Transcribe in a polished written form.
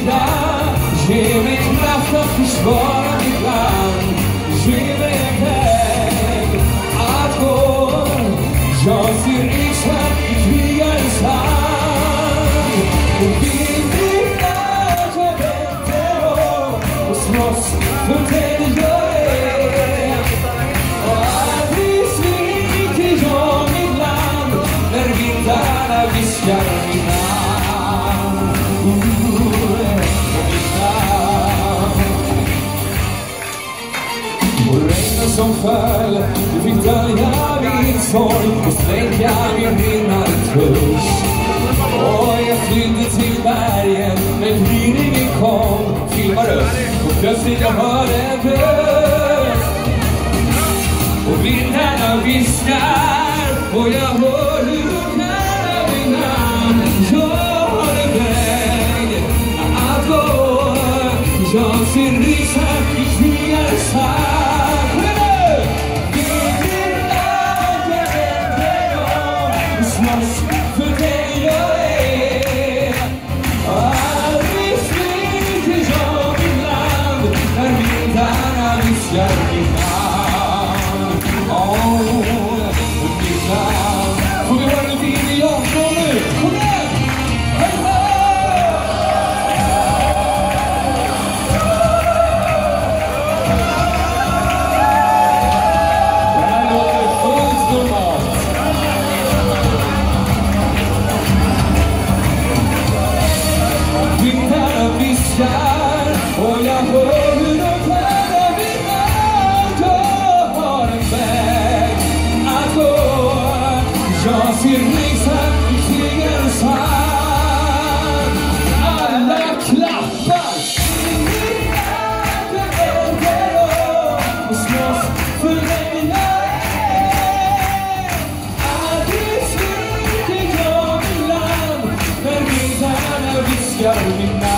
styrka, ge mig kraft att försvara mitt land. Ge mig en väg att gå. Jag ser riksdagen i krigarens hand. Och vill du att jag vänder och slåss för det du gör. Och aldrig sviker jag mitt land när vindarna viskar mitt namn. Och regnen som föll, du fick dölja min sorg och släcka min brinnande törst. Och jag flydde till bergen, men gryningen kom, filmar upp och plötsligt jag hörde en röst. Och vindarna viskar och jag hör hur de kallar min namn. Jag har en väg att gå, jag ser riksdagen i krigarens hand. För dig jag är. Aldrig sviker jag mitt land när vindarna viskar mitt namn. Mitt namn. Får vi höra lite in i Jansson nu? Kom igen! Hej hej! Det här låter fullt normalt. Vindarna viskar och jag hör hur de kallar mitt namn. Jag har en väg att gå. Jag ser riksdagen i krigarens hand. Alla klappar i mitt land och slåss för den jag är. Aldrig sviker jag mitt land när vindarna viskar mitt namn.